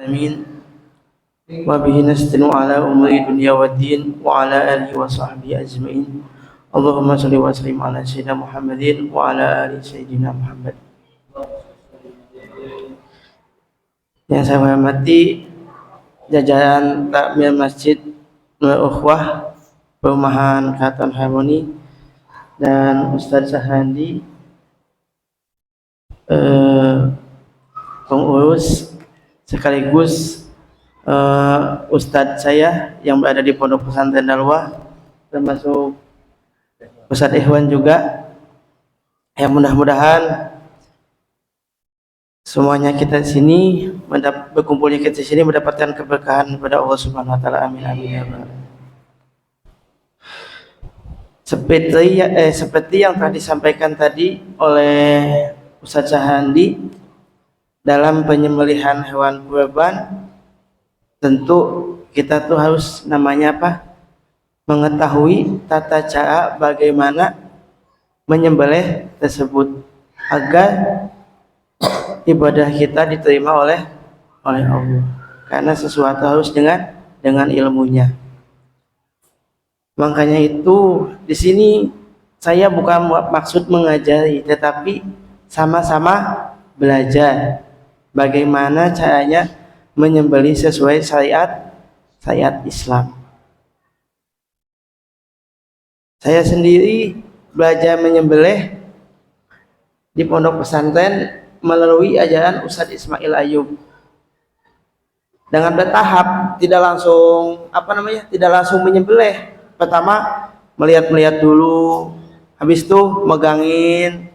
Amin. Wa bihi nasta'inu ala umuri dunya waddin wa ala alihi wa sahbihi ajma'in. Allahumma shalli wa sallim ala sayyidina Muhammadin wa ala ali sayyidina Muhammad. Yang saya hormati jajaran takmir Masjid Nurul Ukhwah Perumahan Keraton Harmoni dan Ustadz Sahandi, pengurus sekaligus Ustadz saya yang berada di Pondok Pesantren Dalwah, termasuk Ustadz Ikhwan juga, yang mudah-mudahan semuanya kita di sini berkumpulnya kita di sini mendapatkan keberkahan kepada Allah Subhanahu wa taala. Amin amin ya rabbal alamin. Seperti yang telah disampaikan tadi oleh Ustadz Sahandi, dalam penyembelihan hewan kurban tentu kita tuh harus mengetahui tata cara bagaimana menyembelih tersebut agar ibadah kita diterima oleh Allah, karena sesuatu harus dengan ilmunya. Makanya itu di sini saya bukan maksud mengajari, tetapi sama-sama belajar bagaimana caranya menyembelih sesuai syariat Islam. Saya sendiri belajar menyembelih di pondok pesantren melalui ajaran Ustadz Ismail Ayub. Dengan bertahap, tidak langsung menyembelih. Pertama melihat dulu, habis itu megangin.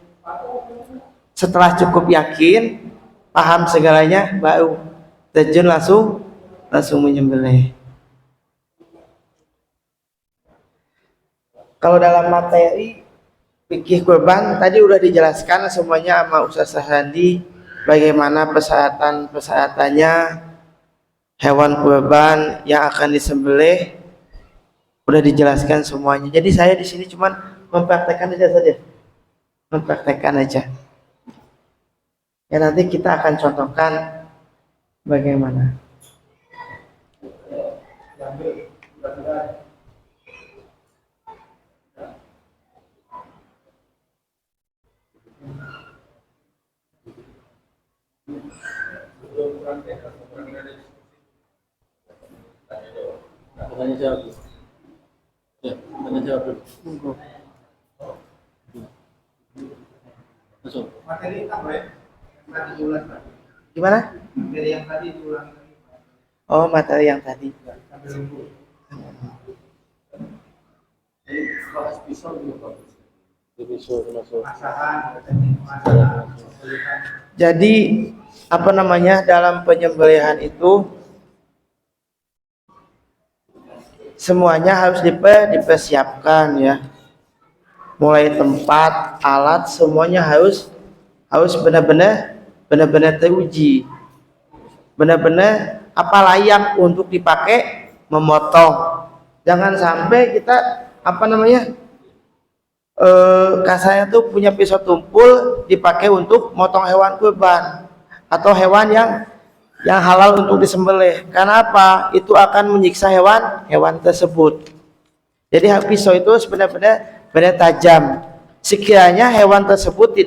Setelah cukup yakin, paham segalanya, baru terjun langsung menyembelih. Kalau dalam materi fikih kurban tadi udah dijelaskan semuanya sama Ustaz Sahandi, bagaimana persyaratannya hewan kurban yang akan disembelih, udah dijelaskan semuanya. Jadi saya di sini cuma mempraktekkan aja. Ya nanti kita akan contohkan bagaimana. Tanya jawab. Ya, tanya jawab dulu. Masuk. Materi apa ya? Tadi diulang. Gimana? Materi yang tadi diulang. Oh, materi yang tadi. Bahas pisau juga bagus. Pisau termasuk. Jadi dalam penyembelihan itu semuanya harus dipersiapkan ya. Mulai tempat, alat, semuanya harus benar-benar teruji. Benar-benar layak untuk dipakai memotong. Jangan sampai kita kasarnya tuh punya pisau tumpul dipakai untuk motong hewan kurban atau hewan yang halal untuk disembelih. Karena apa? Itu akan menyiksa hewan tersebut. Jadi pisau itu benar-benar tajam. Sekiranya hewan tersebut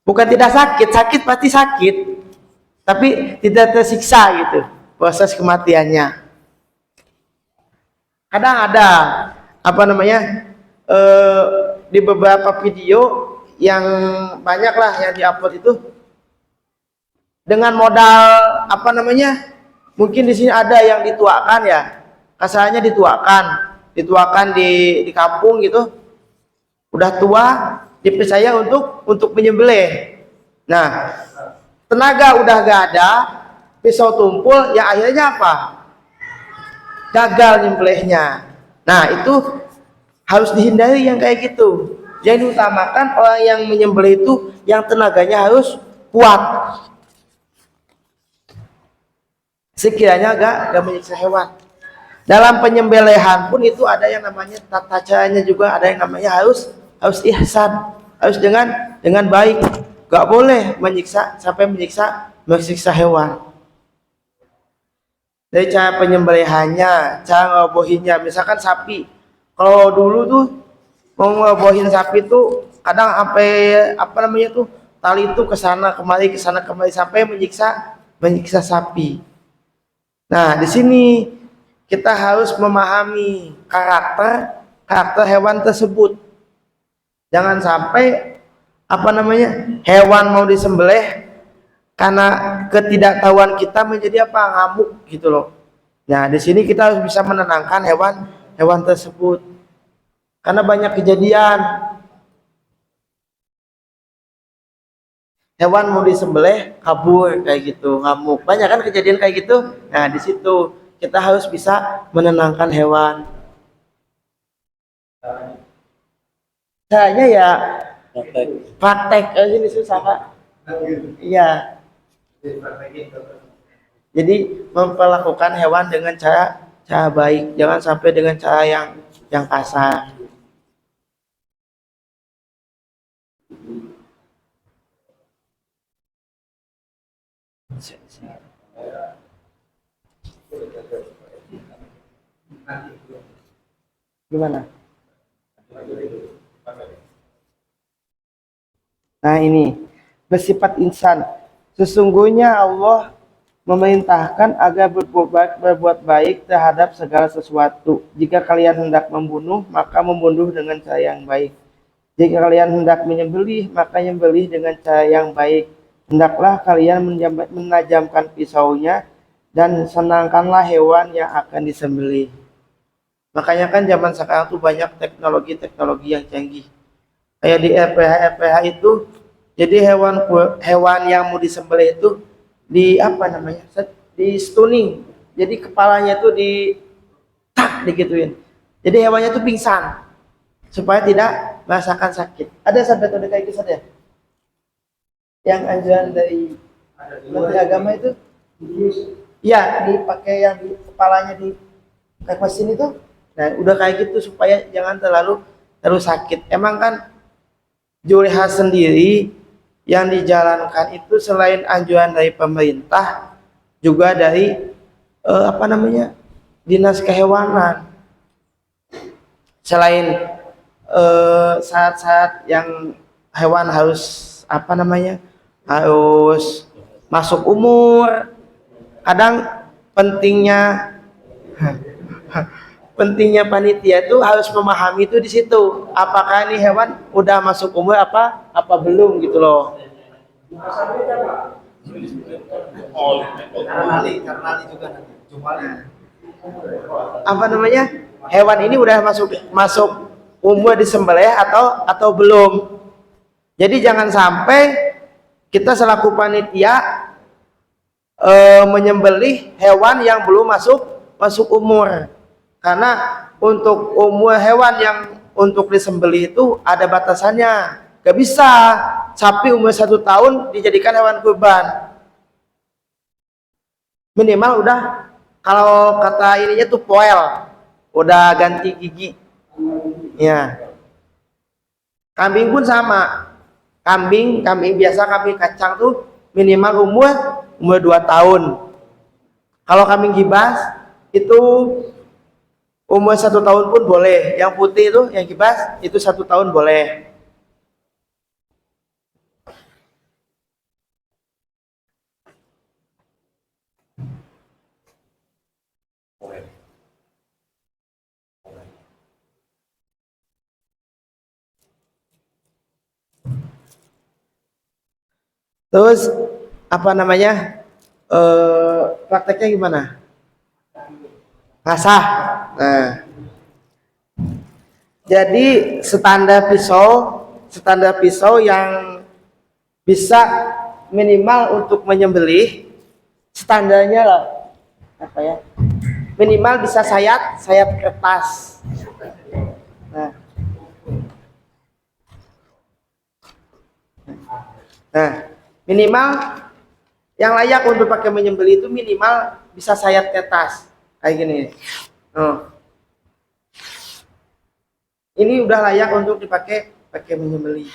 bukan tidak sakit pasti sakit, tapi tidak tersiksa gitu proses kematiannya. Kadang ada di beberapa video yang banyak lah yang diupload itu dengan modal mungkin di sini ada yang dituakan ya, kasarnya dituakan di kampung gitu, udah tua dipercaya untuk menyembelih. Nah, tenaga udah gak ada, pisau tumpul, yang akhirnya apa? Gagal nyembelihnya. Nah, itu harus dihindari yang kayak gitu. Yang diutamakan orang yang menyembelih itu yang tenaganya harus kuat. Sekiranya gak menyiksa hewan. Dalam penyembelihan pun itu ada yang namanya tata caranya juga, ada yang namanya harus ihsan, harus dengan baik. Gak boleh menyiksa sampai menyiksa hewan. Dari cara penyembelihannya, cara ngerobohinnya. Misalkan sapi, kalau dulu tuh mau ngerobohin sapi tuh kadang sampai apa namanya tuh tali itu ke sana kemari sampai menyiksa sapi. Nah, di sini kita harus memahami karakter hewan tersebut. Jangan sampai apa namanya hewan mau disembelih karena ketidaktahuan kita menjadi apa ngamuk gitu loh. Nah, di sini kita harus bisa menenangkan hewan tersebut. Karena banyak kejadian hewan mau disembelih kabur kayak gitu, ngamuk. Banyak kan kejadian kayak gitu. Nah, di situ kita harus bisa menenangkan hewan. Caranya ya Praktek. praktek aja ini susah, Kak. Iya. Jadi memperlakukan hewan dengan cara cara baik, jangan sampai dengan cara yang kasar. Gimana? Nah ini bersifat insan. Sesungguhnya Allah memerintahkan agar berbuat baik terhadap segala sesuatu. Jika kalian hendak membunuh, maka membunuh dengan cara yang baik. Jika kalian hendak menyembelih, maka menyembelih dengan cara yang baik. Hendaklah kalian menajamkan pisaunya dan senangkanlah hewan yang akan disembelih. Makanya kan zaman sekarang tuh banyak teknologi-teknologi yang canggih. Kayak di RPH itu, jadi hewan yang mau disembelih itu di apa namanya? Di stunning. Jadi kepalanya tuh digituin. Jadi hewannya tuh pingsan supaya tidak merasakan sakit. Ada sampai tuh kayak gitu ya? Yang anjuran dari Menteri Agama itu, iya dipakai yang di kepalanya di kayak mesin itu. Nah, udah kayak gitu supaya jangan terlalu sakit. Emang kan Juleha sendiri yang dijalankan itu selain anjuran dari pemerintah juga dari apa namanya dinas kehewanan. Selain saat-saat yang hewan harus apa namanya harus masuk umur, kadang pentingnya pentingnya panitia itu harus memahami itu di situ. Apakah ini hewan udah masuk umur apa belum gitu loh. Apa namanya? Hewan ini udah masuk umur disembelih atau belum. Jadi jangan sampai kita selaku panitia menyembelih hewan yang belum masuk umur. Karena untuk umur hewan yang untuk disembelih itu ada batasannya. Gak bisa sapi umur 1 tahun dijadikan hewan kurban. Minimal udah, kalau kata ininya tuh poel, udah ganti gigi. Ya. Kambing pun sama. Kambing biasa, kambing kacang tuh minimal umur 2 tahun. Kalau kambing gibas itu umur 1 tahun pun boleh. Yang putih itu, yang kibas itu 1 tahun boleh. Terus apa namanya? Prakteknya gimana? Ngasah. Nah, jadi standar pisau yang bisa minimal untuk menyembelih standarnya lah apa ya? Minimal bisa sayat kertas. Nah, minimal yang layak untuk pakai menyembelih itu minimal bisa sayat kertas kayak gini. Oh. Ini udah layak untuk pakai menyembelih.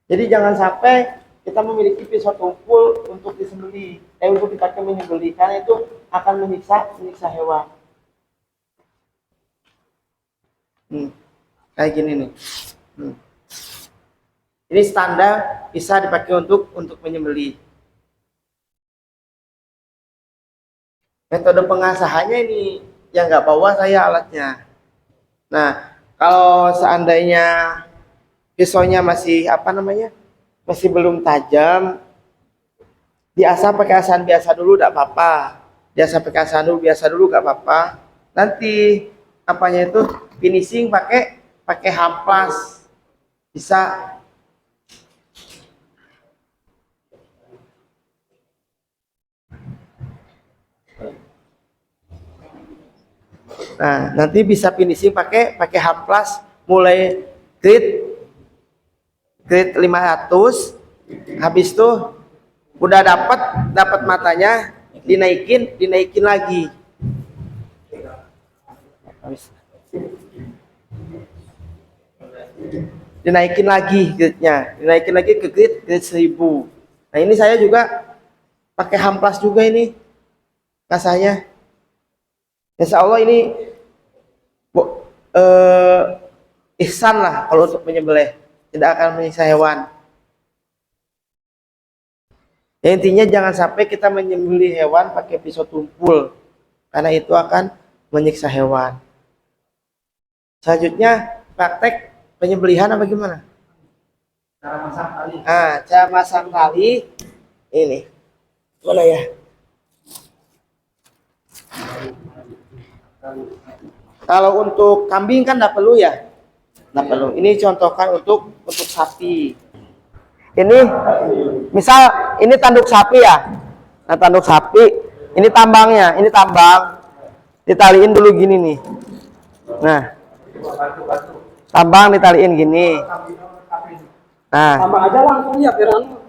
Jadi jangan sampai kita memiliki pisau tumpul untuk disembelih, untuk dipakai menyembelih, karena itu akan menyiksa hewan. Kayak gini nih. Ini standar bisa dipakai untuk menyembelih. Metode pengasahannya ini yang nggak bawa saya alatnya. Nah, kalau seandainya pisaunya masih masih belum tajam, diasah pakai asahan biasa dulu nggak apa-apa. Diasah pakai asahan dulu biasa dulu nggak apa-apa. Nanti finishing pakai hamplas bisa. Nah, nanti bisa finishing pakai hamplas mulai grade 500. Habis itu udah dapat matanya, dinaikin lagi. Dinaikin lagi grade-nya, dinaikin lagi ke grade 1000. Nah, ini saya juga pakai hamplas juga ini rasanya. Insya Allah ini ihsan lah kalau untuk menyembelih, tidak akan menyiksa hewan. Ya, intinya jangan sampai kita menyembelih hewan pakai pisau tumpul, karena itu akan menyiksa hewan. Selanjutnya praktek penyembelihan apa gimana? Cara masang tali. Cara masang tali ini mana ya? Kalau untuk kambing kan nggak perlu ya, nggak perlu. Ini contohkan untuk sapi. Ini misal ini tanduk sapi ya. Nah, tanduk sapi ini tambangnya, ini tambang ditaliin dulu gini nih. Nah, tambang ditaliin gini. Nah, tambang aja langsung ya, Piran.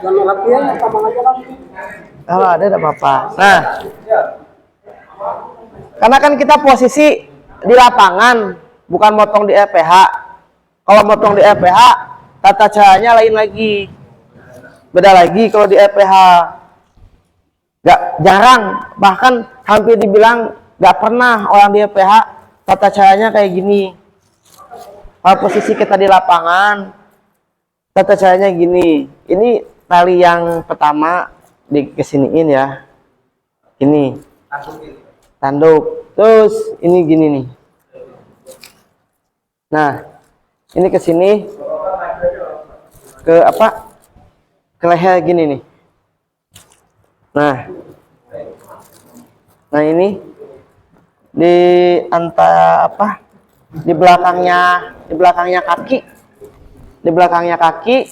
Jangan latihan, tambang aja langsung. kalau ada tidak apa-apa. Nah, karena kan kita posisi di lapangan, bukan motong di RPH. Kalau motong di RPH, tata caranya lain lagi, beda lagi. Kalau di RPH, jarang, bahkan hampir dibilang nggak pernah orang di RPH tata caranya kayak gini. Kalau posisi kita di lapangan, tata caranya gini. Ini tali yang pertama dikesiniin ya, ini tanduk, terus ini gini nih. Nah, ini ke sini, ke leher gini nih. Nah ini di antara di belakangnya kaki,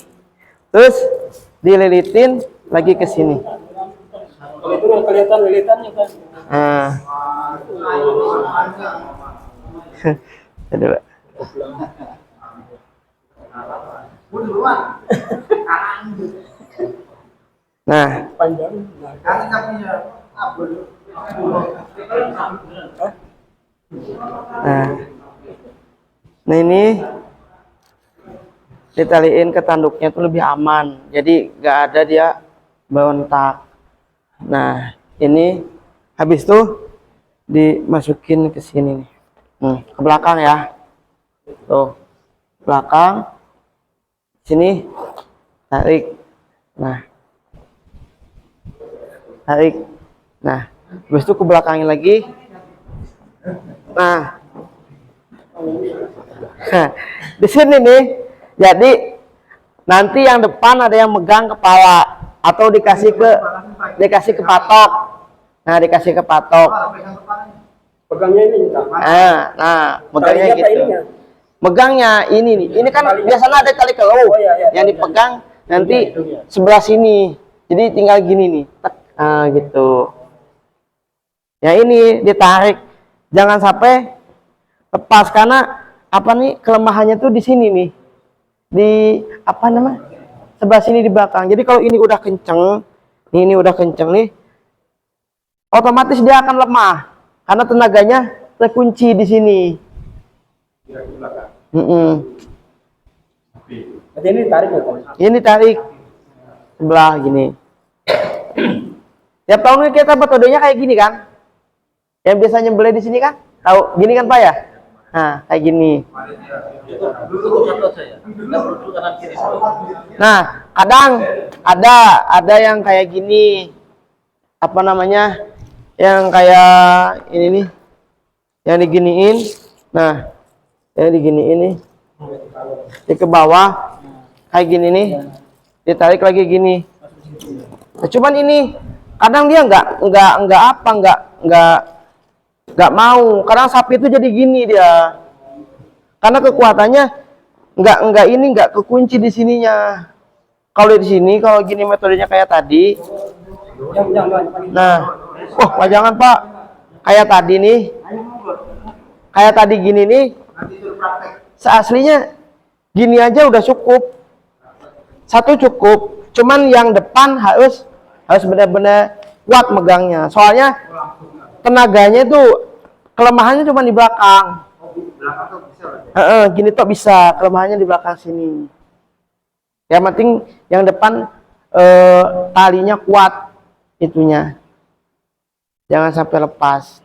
terus dililitin lagi ke sini. Kalau itu yang kelihatan lilitannya kan. Coba. Nah, Panjang. nah ini ditaliin ke tanduknya itu lebih aman, jadi nggak ada dia berontak. Nah, ini habis tuh dimasukin ke sini nih, ke belakang ya, tuh belakang sini, tarik, tarik. Nah, habis itu ke belakangnya lagi. Nah, di sini nih, jadi nanti yang depan ada yang megang kepala atau dikasih ke patok. Nah, dikasih ke patok. Pegangnya ini juga. Nah, megangnya Talinya gitu. Megangnya ini nih. Ini kan biasanya ada tali keluh. Oh, iya, yang dipegang nanti sebelah sini. Jadi tinggal gini nih. Gitu. Ya, ini ditarik. Jangan sampai lepas, karena kelemahannya tuh di sini nih. Di sebelah sini di belakang. Jadi kalau ini udah kenceng, ini udah kenceng nih, otomatis dia akan lemah karena tenaganya terkunci di sini. Jadi ini tarik ya, Pak? Ini tarik. sebelah gini. Tiap tahun kita metodenya kayak gini kan? Yang biasa nyembelih di sini kan? Tahu gini kan Pak ya? Nah, kayak gini. Nah, kadang ada yang kayak gini. Apa namanya? Yang kayak ini nih. Yang diginiin. Nah, yang diginiin nih. Di ke bawah kayak gini nih. Ditarik lagi gini. Nah, cuman ini kadang dia nggak mau. Kadang sapi itu jadi gini dia. Karena kekuatannya nggak kekunci di sininya. Kalau di sini kalau gini metodenya kayak tadi. Nah, jangan Pak. Kayak tadi nih. Kayak tadi gini nih. Seaslinya gini aja udah cukup. Satu cukup. Cuman yang depan harus benar-benar kuat megangnya. Soalnya tenaganya itu kelemahannya cuma di belakang. Gini tuh bisa, kelemahannya di belakang sini. Yang penting yang depan talinya kuat itunya. Jangan sampai lepas.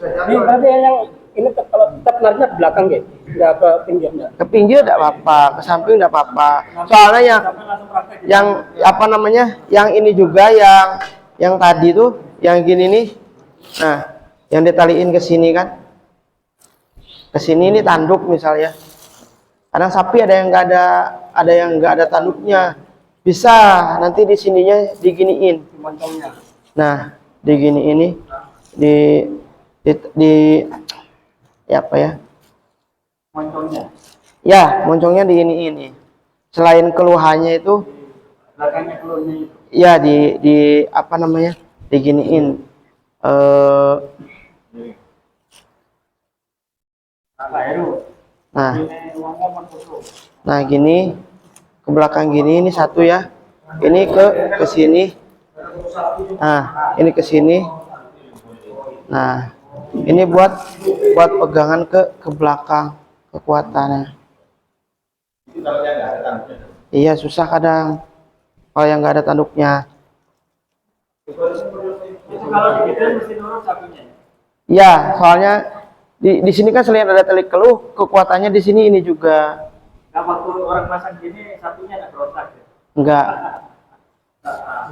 Ini berarti yang ini kalau tetap nariknya ke belakang gitu, nggak ke pinggir nggak? Ke pinggir enggak apa-apa, ke samping enggak apa-apa. Soalnya yang apa namanya? Yang ini juga yang tadi tuh, yang gini nih. Nah, yang ditaliin ke sini kan. Ke sini ini tanduk misalnya. Kadang sapi ada yang enggak ada tanduknya. Bisa nanti di sininya diginiin. Nah, digini ini ya apa ya? Moncongnya. Ya, moncongnya diginiin nih. Selain keluhannya itu Belakangnya keluarnya itu. ya di apa namanya? Diginiin. Nah, gini ke belakang gini ini satu ya. Ini ke sini. Nah, ini ke sini. Nah, ini buat pegangan ke belakang kekuatannya. Iya, susah kadang kalau yang nggak ada tanduknya. Kalau digituin mesti nurut sapinya. Iya, soalnya di sini kan selain ada tali keluh, kekuatannya di sini ini juga. Nah, waktu orang pasang gini sapinya nggak berontak ya? Enggak. Nah,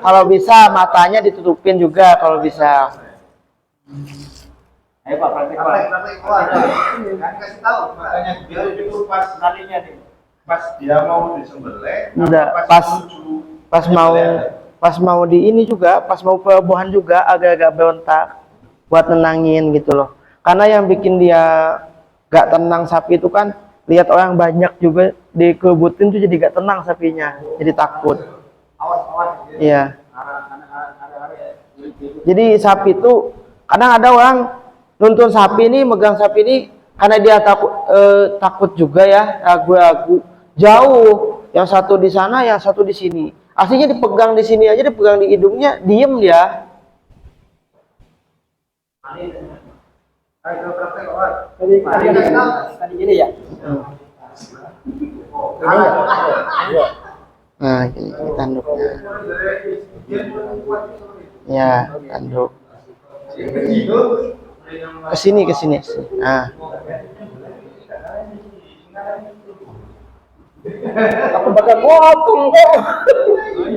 kalau bisa matanya ditutupin juga kalau bisa. Ayo Pak, praktek Pak. Kan kasih tahu makanya dia itu pas talinya nih. Pas dia mau disembelih, Udah pas mau di ini juga, pas mau pelebuhan juga agak-agak berontak buat nenangin gitu loh. Karena yang bikin dia gak tenang sapi itu kan lihat orang banyak juga dikebutin tuh jadi gak tenang sapinya, jadi takut. Iya. Jadi sapi itu kadang ada orang nuntun sapi ini, megang sapi ini karena dia takut juga ya, ragu-ragu. Jauh, yang satu di sana, yang satu di sini. Aslinya dipegang di sini aja, dipegang di hidungnya, diem dia. Tadi gini ya. Nah, ini tanduknya. Ya, tanduk. Ke sini. Nah. Aku bakal potong kok.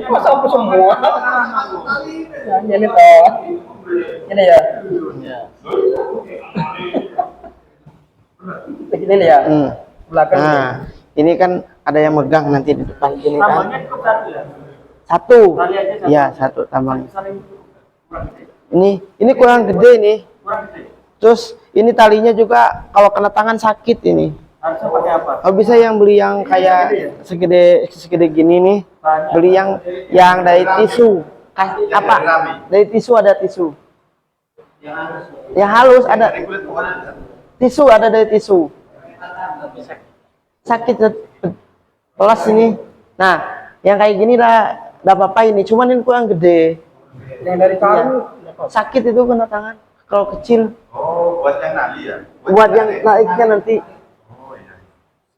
Masa aku semua? Nah, ini toh. Ini ya. Begini nih ya. Belakang. Nah, ini kan ada yang megang nanti di depan gini kan. Tambangnya cukup satu ya? Satu. Tali aja satu. Iya, satu tambang. Saling kurang gede. Ini kurang gede nih. Kurang gede. Terus ini talinya juga kalau kena tangan sakit ini. Harusnya pakai apa? Kalau bisa yang beli yang kayak segede gini nih, beli yang dari tisu. Apa? Dari tisu ada tisu. Yang halus ada. Tisu ada dari tisu. Sakit pelas ini. Nah, yang kayak gini lah, enggak apa-apa ini. Cuman ini kurang gede. Yang dari kayu. Sakit itu kena tangan. Kalau kecil. Oh, buat yang nali ya? Buat yang naiknya nanti. Oh iya.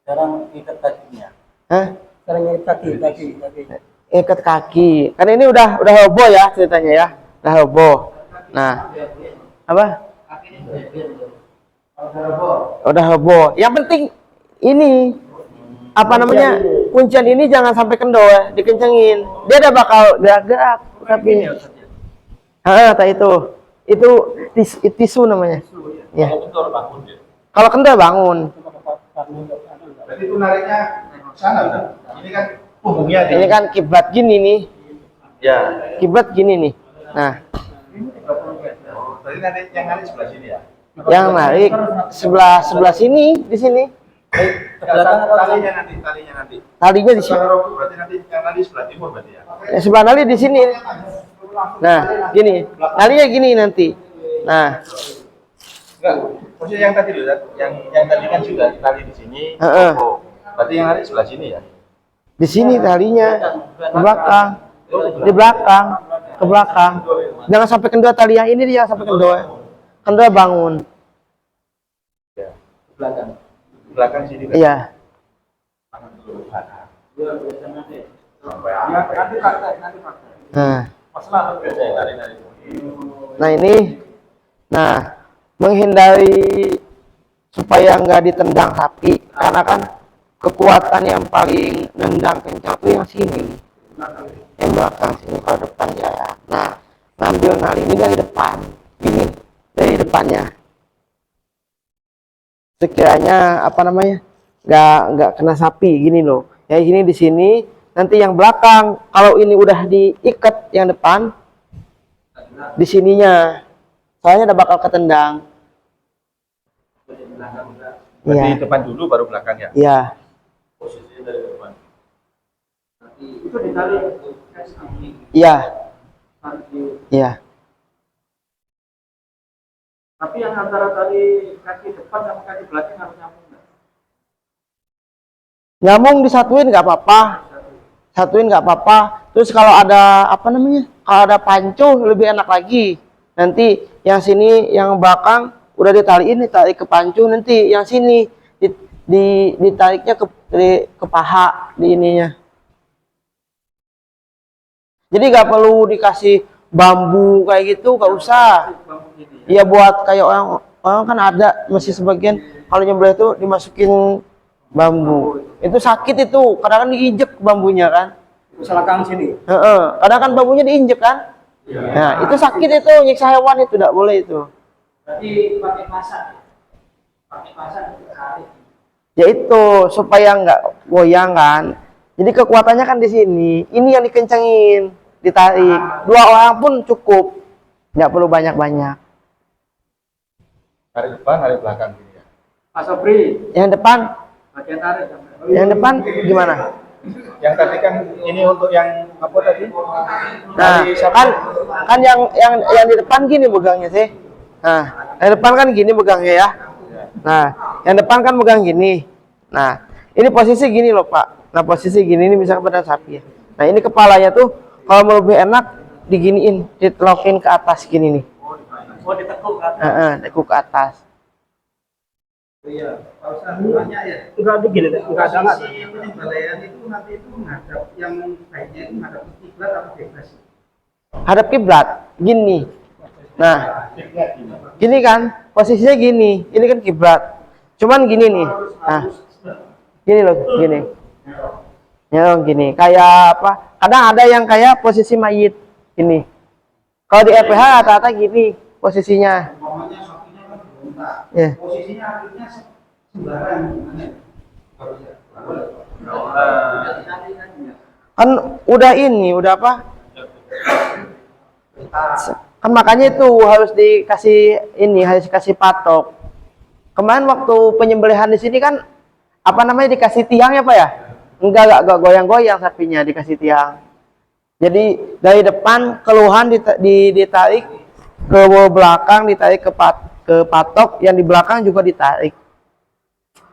Sekarang ikat kakinya. Hah? Cara ngikat kaki. Ikat kaki. Kan ini udah heboh ya ceritanya ya. Udah heboh. Nah, apa? Udah heboh. Yang penting ini apa namanya? Kuncian ini jangan sampai kendor ya, dikencengin. Dia udah bakal gerak-gerak tapi tak itu. Itu tisu namanya. Ya. Kalau kendor bangun. Berarti itu nariknya sana udah. Ini kan punggungnya Ini kan kiblat gini nih. Ya. Kiblat gini nih. Nah, Berarti nanti yang narik sebelah sini ya. yang narik sebelah sini, di sini. Talinya nanti. Talinya di sini. Sebelah Roku berarti nanti yang narik sebelah timur berarti ya. Sebelah nali di sini. Nah, gini. Nalinya gini nanti. Nah, Enggak. Maksudnya yang tadi loh, yang tadi kan sudah tali di sini. Heeh. Oh, berarti yang narik sebelah sini ya. di sini talinya ke belakang, di belakang, ke belakang. Jangan sampai kendor tali yang ini, dia jangan sampai kendor. Kendor bangun. Ya. Belakang sini kan. Iya. Nah, nah ini, nah menghindari supaya nggak ditendang sapi, karena kan kekuatan yang paling nendang kencang tuh yang sini, yang belakang sini. Kalau depan ya, nah ngambil nali ini dari depan, gini dari depannya. Sekiranya apa namanya, nggak kena sapi gini loh. Ya ini di sini. Nanti yang belakang, kalau ini udah diikat yang depan, di sininya, soalnya udah bakal ketendang. Berarti Iya. depan dulu baru belakang ya. Iya. Posisinya dari depan. Itu ditarik. Iya. Iya. Tapi yang antara tali kaki depan sama kaki belakang harus nyambung nggak? Nyambung disatuin nggak apa-apa. Satuin nggak apa-apa. Terus kalau ada apa namanya? Kalau ada pancuh lebih enak lagi. Nanti yang sini, yang belakang udah ditaliin, ditarik ke pancuh. Nanti yang sini ditariknya ke paha di ininya. Jadi nggak perlu dikasih bambu kayak gitu, nggak usah. Iya buat kayak orang kan ada masih sebagian kalau nyembelih itu dimasukin bambu. Itu sakit itu, kadang kan diinjek bambunya kan. Selakang sini. Heeh, kadang kan bambunya diinjek kan. Nah, itu sakit itu, nyiksa hewan itu tidak boleh itu. Berarti pakai pasak. Pakai pasak ditarik. Ya itu supaya nggak goyang kan. Jadi kekuatannya kan di sini. Ini yang dikencengin, ditarik. 2 orang pun cukup. Nggak perlu banyak-banyak. Narik depan, narik belakang gini ya. Pak Sobri, Yang depan, bagian tarik. yang depan gimana? Yang tadi kan ini untuk yang apa tadi? Nah, kan yang di depan gini megangnya sih. Nah, yang depan kan gini megangnya ya. Nah, yang depan kan megang gini. Nah, ini posisi gini loh, Pak. Nah, posisi gini ini misalkan badan sapi ya. Nah, ini kepalanya tuh kalau mau lebih enak diginiin, ditelokin ke atas gini nih. Oh, ditekuk kan? Tekuk ke atas. Iya, kalau selanjutnya ya. Enggak ada gini, enggak ada nggak? Posisi penyembelihan itu nanti itu menghadap yang baiknya itu menghadap kiblat atau bebas. Hadap kiblat, gini. Nah, gini kan, posisinya gini. Ini kan kiblat. Cuman gini nih. Nah, gini loh, gini. Ya, gini. Kayak apa? Kadang ada yang kayak posisi mayit. Ini. Kalau di RPH rata-rata gini posisinya. Momennya sapinya kan berontak. Ya. Posisinya akhirnya sembarang. Kan udah ini, udah apa? Kan makanya itu harus dikasih ini, harus dikasih patok. Kemarin waktu penyembelihan di sini kan apa namanya dikasih tiang ya Pak ya? Enggak goyang-goyang sapinya, dikasih tiang. Jadi dari depan keluhan ditarik ke belakang, ditarik ke patok, yang di belakang juga ditarik.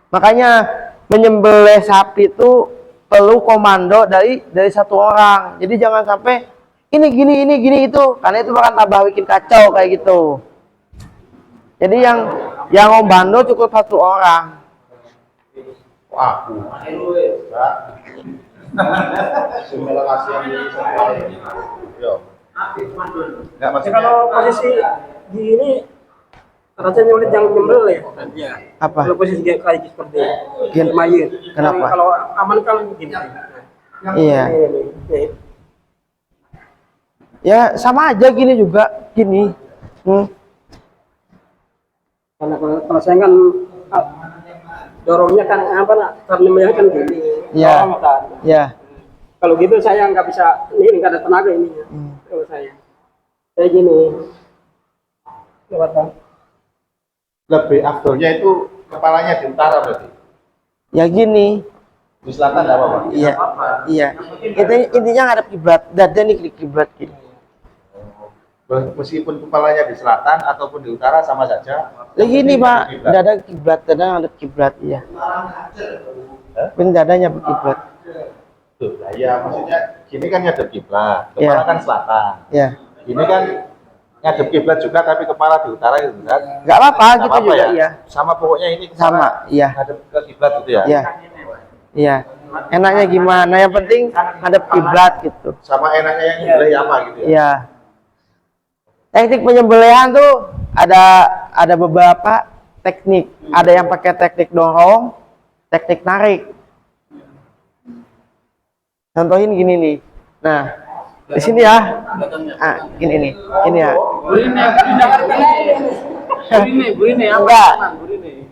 Makanya menyembelih sapi itu perlu komando dari satu orang. Jadi jangan sampai ini gini itu, karena itu akan tambah bikin kacau kayak gitu. Jadi yang komando cukup 1 orang. Aku. Enggak. Semua kasih yang di sana. Yo. Enggak Ya, maksudnya. kalau posisi di ini rasanya nyulit yang nyembel ya. Iya. Apa? Kalau posisi kayak seperti Gini. mayit. Kenapa? Kalau aman kan gini. Iya. Ini. Ya sama aja gini juga, gini. Karena kalau saya kan dorongnya kan apa nak ternemnya kan gini. Iya. Dorong kan. Ya. Kalau gitu saya nggak bisa ini nggak ada tenaga ini. Kalau saya gini. Lewat bang. Lebih afdolnya itu kepalanya di utara berarti. Ya gini. Di selatan enggak apa-apa. Iya. Iya. Intinya ngadep kiblat, dada nih ke kiblat gitu. Meskipun kepalanya di selatan ataupun di utara sama saja. Lah gini, Pak, dada kiblat, dada ngadep kiblat, iya. Ben dadanya berkiblat. Tuh, lah ya maksudnya gini kan ngadep kiblat, kepala Iya. kan selatan. Ya. Ini kan ngadep kiblat juga tapi kepala di utara gitu kan. Enggak apa-apa Nggak gitu apa-apa juga, ya? iya. Sama pokoknya ini kepala Sama, iya. ngadep ke kiblat gitu ya. Iya. Iya. Enaknya gimana? Yang penting ngadep kiblat gitu. Sama enaknya yang nyembelih apa gitu ya. Iya. Teknik penyembelihan tuh ada beberapa teknik. Ada yang pakai teknik dorong, teknik narik. Contohin gini nih. Nah, di sini ya. Ah, gini nih. Ini ya. Enggak.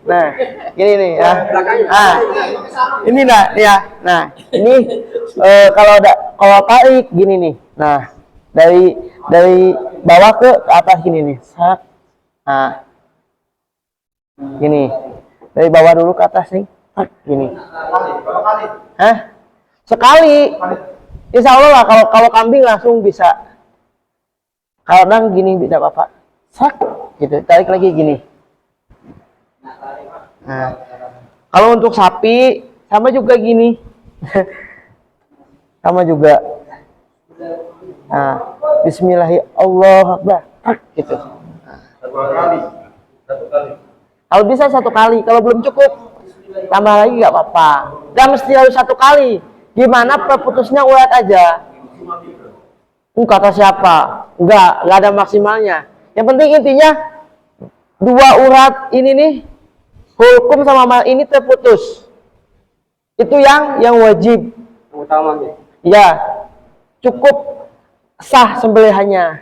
Nah, gini nih ya. Ah, ini nah, ya. Nah, ini kalau tarik gini nih. Nah, dari bawah ke atas gini nih. Sak. Nah. Gini. Dari bawah dulu ke atas nih. Sak, gini. Hah? Sekali. Insya Allah lah kalau kambing langsung bisa. Kalau nang gini tidak apa-apa. Sak, gitu. Tarik lagi gini. Nah, kalau untuk sapi sama juga gini. Sama juga. Nah, bismillahirrahmanirrahim. Allahu Akbar. Gitu. Satu kali. Kalau bisa satu kali, kalau belum cukup tambah lagi nggak apa-apa. Dan mesti harus satu kali. Gimana perputusnya urat aja. Kata siapa? Enggak ada maksimalnya. Yang penting intinya dua urat ini nih hukum sama mal ini terputus. Itu yang wajib. Utama nih. Ya, cukup sah sembelihannya.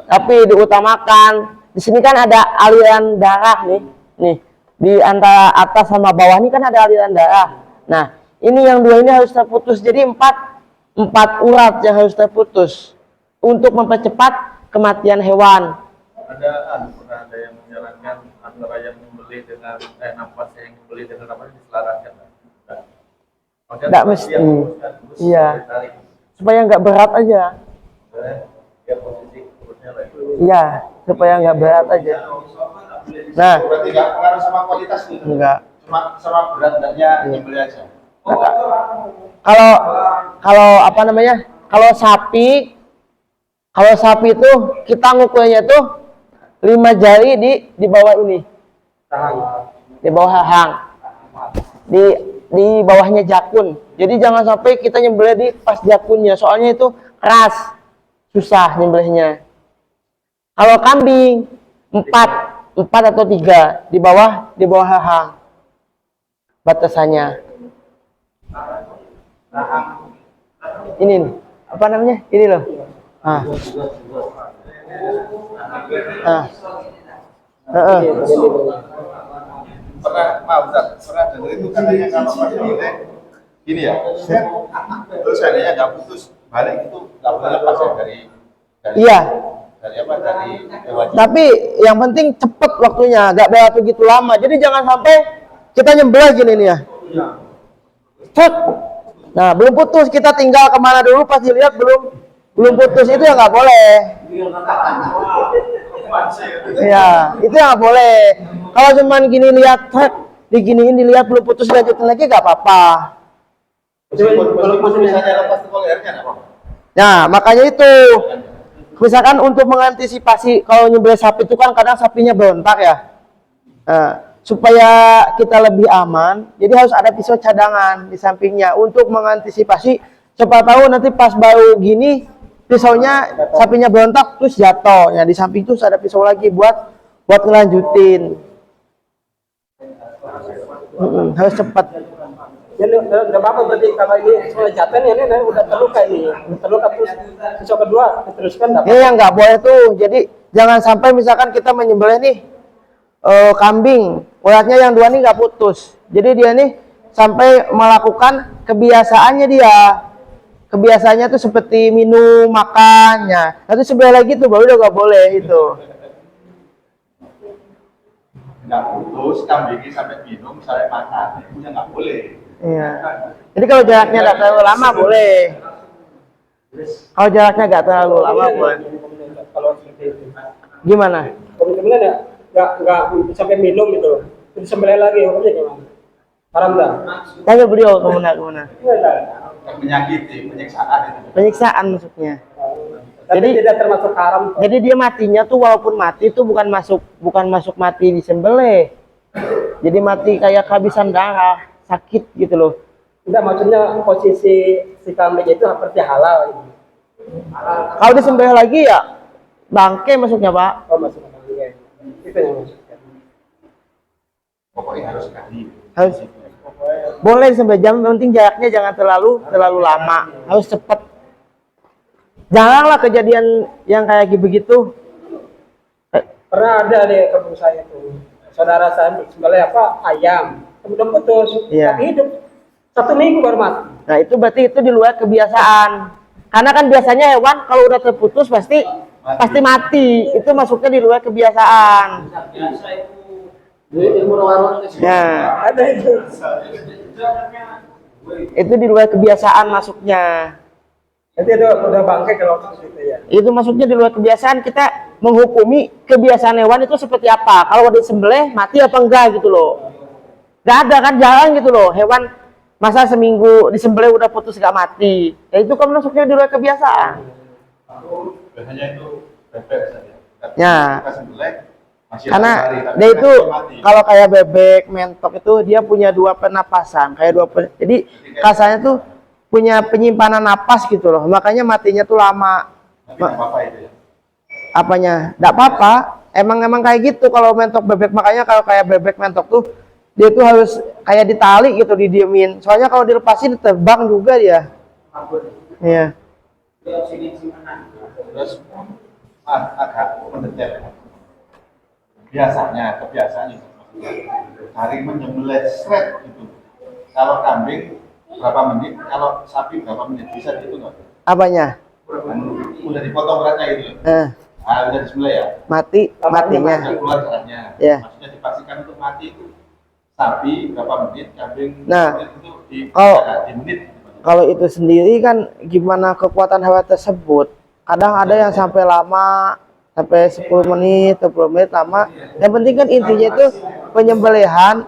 Tapi diutamakan. Di sini kan ada aliran darah nih. Nih, di antara atas sama bawah ini kan ada aliran darah. Nah, ini yang dua ini harus terputus. Jadi empat urat yang harus terputus untuk mempercepat kematian hewan. Pernah ada yang menyarankan antara yang membeli dengan nafas yang membeli dengan apa diselaraskan. Nggak mesti. Iya. Supaya nggak berat aja. Ya posisi perutnya lah. Iya, supaya nggak berat aja. Nah, Berarti nggak pengaruh sama kualitas gitu. enggak. Cuma sama berat badannya nyembelih aja. Kalau apa namanya? Kalau sapi itu kita ngukurnya tuh 5 jari di bawah ini. Di bawah hahang. Di bawahnya jakun. Jadi jangan sampai kita nyembelih di pas jakunnya, soalnya itu keras. Susah nyembelihnya. Kalau kambing 4 atau 3 di bawah hahang. Batasannya. Ini nih, apa namanya? Ini loh. Ah. Pernah dengar itu katanya kalau pas gini ya. Terus seandainya nggak putus balik itu nggak boleh lepas ya dari Iya. dari apa dari hewan. Tapi yang penting cepet waktunya, nggak boleh begitu lama. Jadi jangan sampai kita nyembelih gini nih ya. Cek. Nah, belum putus, kita tinggal kemana dulu pas dilihat belum putus, itu ya nggak boleh. Iya, itu yang nggak boleh. Kalau cuman gini lihat, diginiin dilihat belum putus lanjutin lagi nggak apa-apa. Meskipun misalnya lepas tuh lehernya nggak apa-apa. Nah, makanya itu. Misalkan untuk mengantisipasi kalau nyembelih sapi itu kan kadang sapinya berontak ya. Nah, supaya kita lebih aman, jadi harus ada pisau cadangan di sampingnya untuk mengantisipasi. Siapa tahu nanti pas baru gini pisaunya sapinya berontak terus jatuh. Ya di samping terus ada pisau lagi buat ngelanjutin. Harus cepat. Jadi udah apa berarti kalau ini soal jatuh nih, ini udah terluka ini, terluka terus pisau kedua diteruskan dapat. Ini yang nggak boleh tuh. Jadi jangan sampai misalkan kita menyembelih nih kambing, uratnya yang dua nih nggak putus. Jadi dia nih sampai melakukan kebiasaannya dia. Kebiasaannya tuh seperti minum, makannya. Nanti sebelah lagi tuh baru udah nggak boleh itu. Nggak putus, kambingnya sampai minum, sampai makan, itu nggak boleh. Iya. Jadi kalau jaraknya nggak terlalu lama boleh. Kalau jaraknya nggak terlalu lama boleh. Kalau seperti itu. Gimana? Kemudian ya nggak sampai minum gitu loh. Terus sembelih lagi, hukumnya gimana? Haram dah. Tanya beliau kemana? Menyakiti, penyiksaan itu. Penyiksaan maksudnya. Tapi Jadi- tidak termasuk haram. Jadi dia matinya tuh walaupun mati itu bukan masuk mati disembelih. Jadi mati kayak kehabisan darah, sakit gitu loh. Tidak, maksudnya posisi si kambing itu seperti halal gitu. Kalau disembelih lagi ya bangke masuknya, Pak. Oh, masuk halal juga. Itu yang maksudnya. Pokoknya harus sekali. Harus boleh sampai jam, yang penting jaraknya jangan terlalu lama, harus cepat. Janganlah kejadian yang kayak begitu. Pernah ada di kampung saya tuh, saudara saya sembelih apa ayam, kemudian putus, Iya. tapi hidup 1 minggu baru mati. Nah itu berarti itu di luar kebiasaan. Karena kan biasanya hewan kalau udah terputus pasti mati. Itu masuknya di luar kebiasaan. Ya, Ada itu. itu di luar kebiasaan masuknya. Jadi itu udah bangke kalau seperti itu ya. Itu masuknya di luar kebiasaan. Kita menghukumi kebiasaan hewan itu seperti apa. Kalau disembelih mati apa enggak gitu loh. Gak ada kan, jarang gitu loh. Hewan masa seminggu disembelih udah putus gak mati. Ya itu kan masuknya di luar kebiasaan. Biasanya itu bebek saja. Ya. Kita sembelih, masih Karena ada hari, tapi dia kan itu mati. kalau kayak bebek, mentok itu dia punya dua pernapasan, jadi kasarnya tuh punya penyimpanan napas gitu loh, makanya matinya tuh lama. Tapi nggak apa-apa itu ya. Apanya? Nggak apa-apa, emang kayak gitu kalau mentok bebek, makanya kalau kayak bebek mentok tuh dia tuh harus kayak ditali gitu, didiemin. Soalnya kalau dilepasin terbang juga dia. Iya. Terus agak mendetail. Biasanya kebiasaan itu hari menyembelih shred gitu. Kalau kambing berapa menit, kalau sapi berapa menit, bisa gitu nggak? Apanya? Udah dipotong beratnya gitu loh. Udah disembelih ya. Matinya. Sudah keluar darahnya. Iya. Maksudnya dipastikan untuk mati itu sapi berapa menit, kambing Nah, menit itu di menit. Kalau itu sendiri kan gimana kekuatan hewan tersebut. Kadang ada yang sampai lama, sampai 10 menit, 20 menit lama. Yang penting kan intinya itu penyembelihan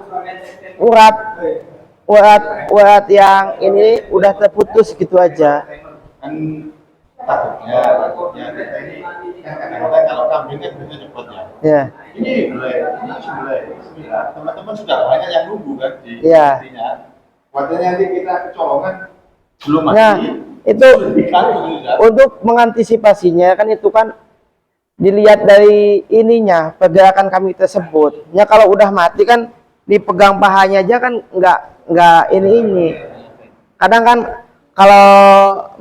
urat yang ini udah terputus gitu aja. Kan takutnya kita ini kan kadang-kadang kalau kambing kan bisa cepet ya. Ya. Ini sembelih. Bismillah. Teman-teman sudah banyak yang nunggu kan di Iya. intinya. Waktunya nanti kita kecolongan belum mati. Nah, itu dikali kan. untuk mengantisipasinya kan itu kan dilihat dari ininya pergerakan kami tersebut. Ya kalau udah mati kan dipegang pahanya aja kan nggak ini. Kadang kan kalau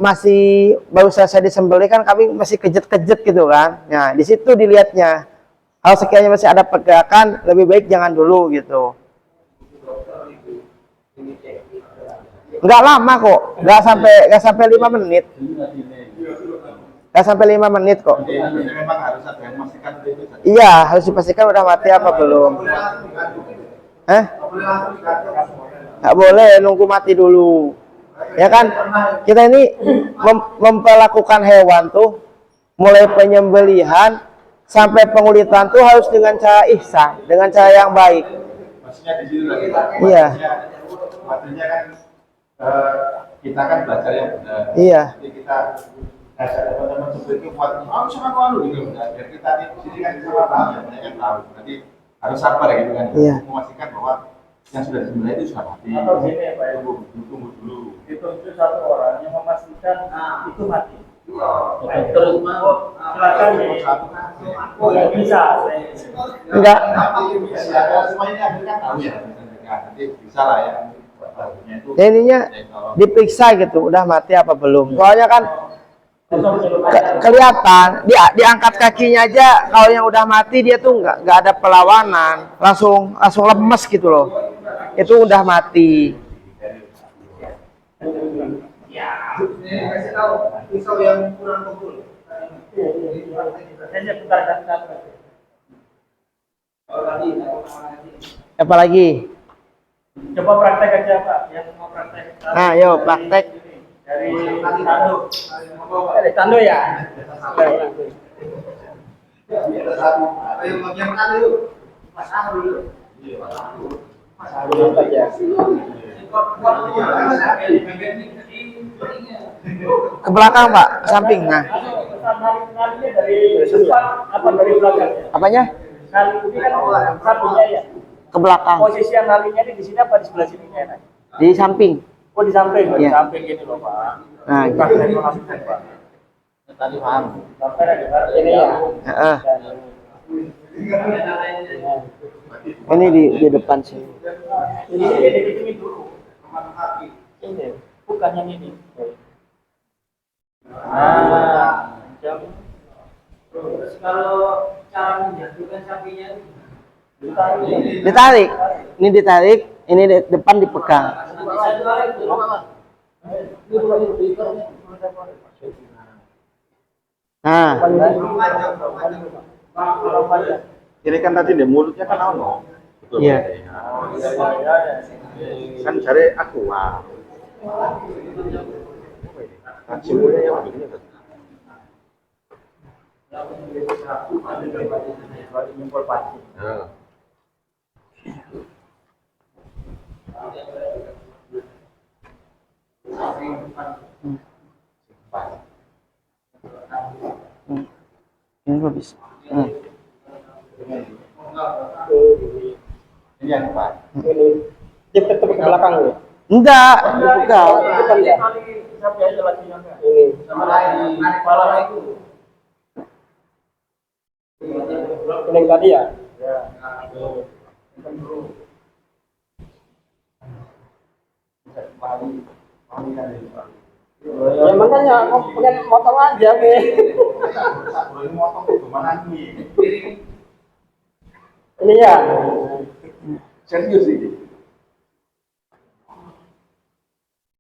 masih baru selesai disembelih kan kami masih kejet-kejet gitu kan. Nah di situ dilihatnya. Kalau sekiranya masih ada pergerakan lebih baik jangan dulu gitu. Nggak lama kok, nggak sampai 5 menit. Nggak sampai 5 menit kok. Jadi memang harus ada yang memastikan itu. Iya, harus dipastikan udah mati apa belum. Nggak boleh nunggu mati dulu. Ya kan, kita ini memperlakukan hewan tuh mulai penyembelihan sampai pengulitan tuh harus dengan cara ihsan, dengan cara yang baik. Maksudnya di sini lagi. Iya. Maksudnya kan kita kan belajar yang benar. Iya. Jadi kita ajak teman-teman seperti itu buat sangat gitu. Biar kita di sini kan sama paham ya, banyak yang tahu. Nanti harus sabar gitu kan. Iya. Memastikan bahwa yang sudah disembelih itu sudah mati. Atau gini ya Pak ya, Tunggu dulu. ditunjuk satu orang yang memastikan itu mati. Terus silakan oh nggak bisa. Enggak. Semuanya ini akhirnya tahu ya. Nanti bisa lah ya. Itu. Ya, ininya diperiksa gitu, udah mati apa belum. Soalnya kan kelihatan diangkat kakinya aja, kalau yang udah mati dia tuh nggak ada perlawanan, langsung lemes gitu loh. Itu udah mati. Kasih tahu pisau yang kurang kumpul. Hanya bentar kan. Apalagi? Coba praktek aja Pak, yang mau praktek. Nah, yo praktek. Dari Tando. Dari Tando ya. Ayo bagian Tando yuk. Mas Ahru dulu. Mas Ahru aja. Ke belakang Pak, samping. Nah, Nalinya dari depan apa dari belakang? apanya? Nali ini kan sampingnya ya. Ke belakang. Posisi yang nalinya ini di sini apa di sebelah sini ya? Di samping. Oh di samping, di Iya. samping gini loh Pak. Nah, gitu. Praktek langsung Pak. Tadi paham. Sampai ada ini ya. Heeh. Ini di depan sini. Ini dihitungin dulu. Ini bukan yang ini. Nah, jam. Terus kalau cara menjatuhkan sapinya Ditarik. Ini ditarik, ini depan dipegang. Nah, Ini kan tadi di mulutnya kan ono. Betul. Iya. Kan cari aku. Wah. Hasilnya yang begini kan. Nah. ini kok bisa. Ini yang depan. Ini dia tetap ke belakang ya. Enggak, dipegang. Bukan ya. Ini sama lain kepala itu. Ini yang tadi ya. Ya. Ya makanya mau pengen motong aja nih. Boleh motong itu mana nih? Ini ya. Serius ini.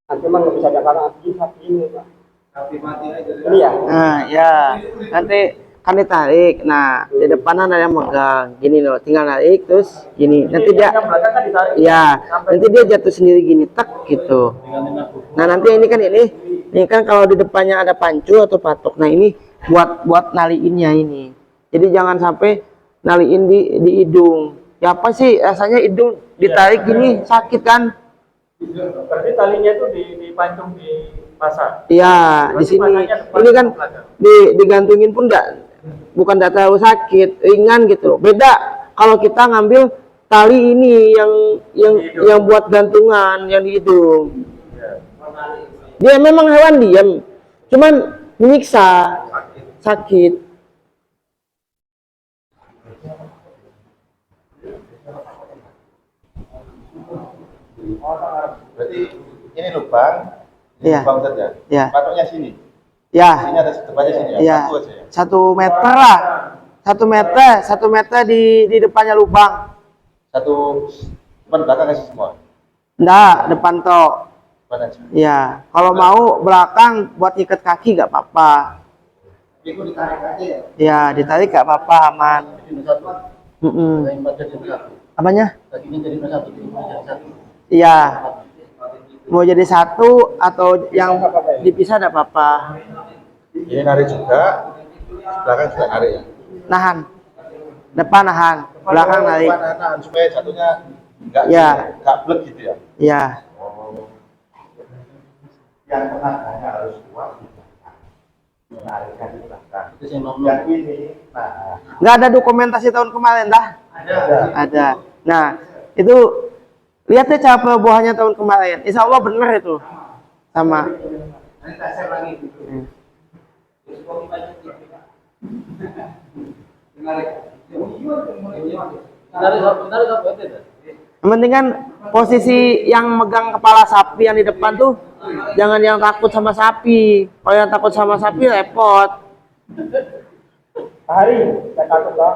Nanti memang nggak bisa ada karena sapi ini Pak. Sapi mati aja. Ini ya. Nah, ya. Nanti kan ditarik. Nah, di depan ada yang megang. Gini loh, tinggal narik terus gini. Nanti dia yang belakang kan ditarik. ya, nanti dia jatuh sendiri gini, tak gitu. Nah, nanti ini kan kalau di depannya ada pancu atau patok. Nah, ini buat naliinnya ini. Jadi jangan sampai naliin di hidung. Ya apa sih rasanya hidung ditarik gini sakit kan? Berarti talinya itu dipancung di pasar. Iya, di sini. Ini kan digantungin pun bukan terlalu sakit, ringan gitu loh. Beda kalau kita ngambil tali ini yang buat gantungan yang di hidung. Dia memang hewan diam, cuman menyiksa, sakit. Berarti ini lubang. Iya. Lubang saja. Iya. Patoknya sini. Ya, Sini ada depannya sini ya. iya. Satu aja ya. 1 meter lah. 1 meter di depannya lubang. Satu depan belakang kasih semua. Enggak, depan tok. Depan aja. Ya, kalau mau belakang buat ikat kaki gak apa-apa. Itu ditarik aja ya. Ya, ditarik gak apa-apa, aman. Apanya? Iya. Mau jadi satu atau yang dipisah gak apa-apa. Ini narik juga. Belakang juga narik ya. Nahan. Depan nahan, belakang narik. Depan nahan supaya jatuhnya enggak Ya. enggak blek gitu ya. Iya. Oh. Yang tenaganya harus kuat. Menarikkan di belakang. Yang ini, nah, Nggak ada dokumentasi tahun kemarin dah. Ada. Nah, itu lihat deh cara pembuahannya tahun kemarin. Insya Allah benar itu. Sama. Yang penting kan posisi yang megang kepala sapi yang di depan tuh jangan yang takut sama sapi. Kalau yang takut sama sapi repot. Hari, saya takut lah.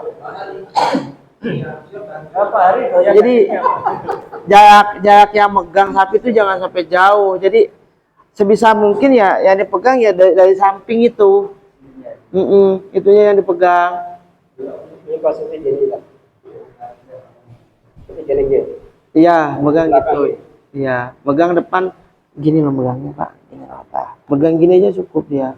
Berapa hari? Jadi jarak yang megang sapi itu jangan sampai jauh. Jadi sebisa mungkin ya yang dipegang ya dari samping itu. Itunya yang dipegang. Ini posisi gini lah. Ini gini. Iya, megang gitu. Iya, megang depan gini loh megangnya, Pak. Ini apa? Megang gini aja cukup dia.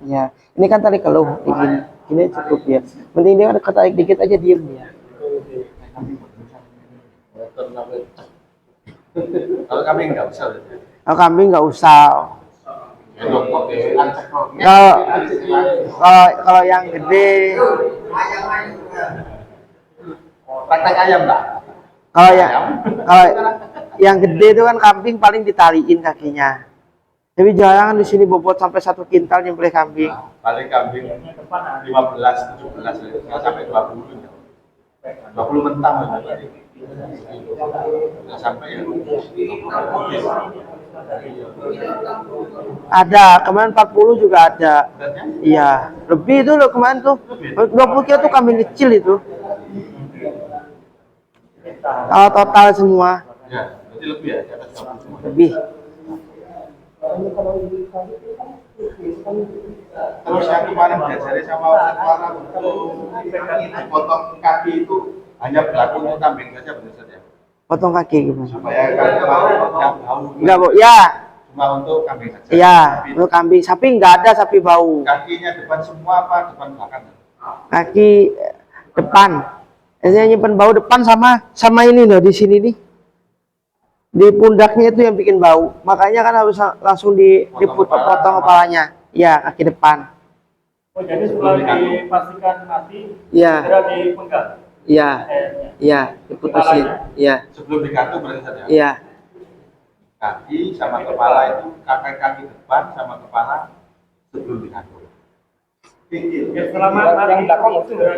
Iya. Ini kan tarik keluh, gini. Gini cukup dia. Penting dia ada ketarik dikit aja diem dia. Kalau kambing nggak usah. Kalau kambing nggak usah. Kalau yang gede, Praktek ayam Pak. kalau yang gede itu kan kambing paling ditaliin kakinya. Tapi jarang di sini bobot sampai 1 kintal nyembelih kambing. Paling kambing 15, 17, nggak sampai 20. 20 mentah. Nggak sampai ya. Ada, kemarin 40 juga ada. Iya, lebih itu loh kemarin tuh. 20 kilo tuh kambing kecil itu. Kalau total semua Ya, berarti lebih ya, di atas 20 semua. lebih. Terus yang kemarin diajari sama Ustaz Farah untuk potong kaki itu hanya berlaku untuk kambing saja benar saja. Potong kaki gimana? Supaya kan kemarin yang bau. Enggak, Bu. Ya. Cuma untuk kambing saja. Iya, Tapi untuk kambing. Sapi enggak ada sapi bau. kakinya depan semua apa depan belakang? Kaki depan. Biasanya nyimpen bau depan sama ini loh di sini nih. Di pundaknya itu yang bikin bau. Makanya kan harus langsung dipotong kepalanya. Iya, kaki depan. Oh, jadi setelah dipastikan mati, Iya. segera dipenggal. Iya. Iya, diputusin. Iya. Sebelum digantung berarti saja. Iya. Kaki sama kepala itu kaki depan sama kepala sebelum digantung. Ya, selama yang belakang itu segera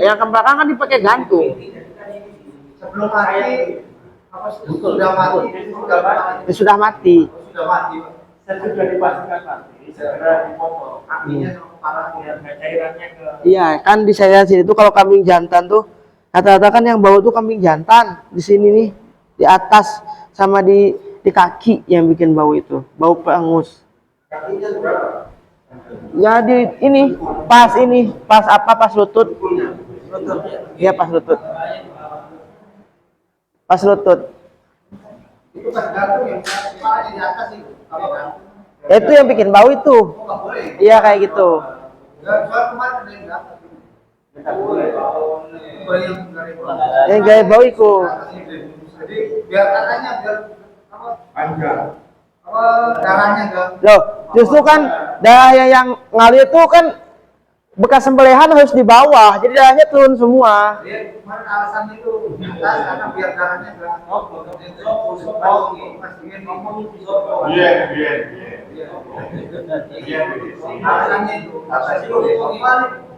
Yang ke belakang kan dipakai gantung. Sebelum mati apa sudah mati Ya, sudah mati. sudah mati sudah dipastikan mati, segera dipotong. kakinya sama kepalanya. Biar cairannya ke Iya, kan di saya sini tuh kalau kambing jantan tuh rata-rata kan yang bau tuh kambing jantan di sini nih, di atas sama di kaki yang bikin bau itu, bau perengus. Kakinya berapa? Ya pas apa pas lutut. Iya pas lutut. Pas lutut. Itu pas gantung yang kepalanya di atas itu kalau gantung Itu yang bikin bau itu. nggak boleh. Iya kayak gitu. Nggak, soal kemarin ada yang di atas. Nggak boleh. Boleh yang dari bawah. Yang gaya bau itu. Jadi biar katanya biar apa Panjang. apa darahnya enggak Loh, justru kan darah yang ngalir itu kan bekas sembelihan harus di bawah, jadi darahnya turun semua. dia kemarin alasannya itu di atas karena biar darahnya enggak Iya. alasannya itu atas itu kembali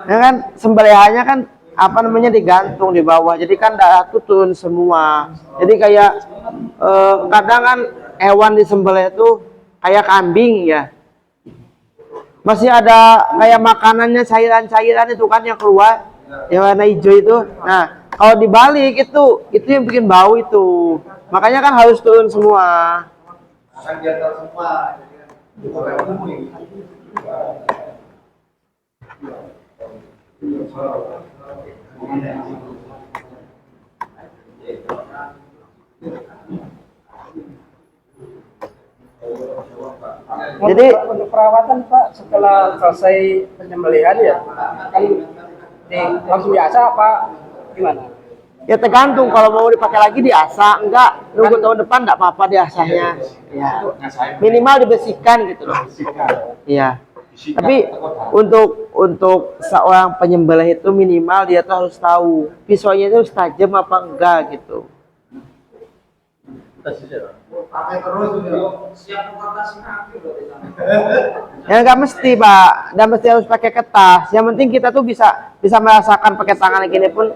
Ya kan sembelihannya kan apa namanya digantung di bawah, jadi kan darah itu turun semua. Jadi kayak kadang kan hewan disembelih itu kayak kambing ya, masih ada kayak makanannya cairan-cairan itu kan yang keluar yang warna hijau itu. Nah kalau dibalik itu yang bikin bau itu, makanya kan harus turun semua. akan biar semua Jadi untuk perawatan Pak setelah selesai penyembelihan ya kan langsung biasa apa gimana? ya tergantung, kalau mau dipakai lagi diasah, enggak nunggu tahun depan enggak apa-apa diasahnya. Ya. Minimal dibersihkan gitu loh. Iya. Isinya Tapi untuk seorang penyembelih itu minimal dia tuh harus tahu pisaunya itu harus tajam apa enggak gitu. Pakai terus gitu. Siap mengatasi nanti berarti sana. Ya nggak mesti Pak, nggak mesti harus pakai kertas. Yang penting kita tuh bisa merasakan pakai tangan gini pun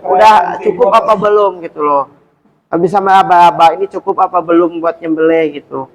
udah cukup apa belum gitu loh. Bisa meraba-raba ini cukup apa belum buat nyembelih gitu.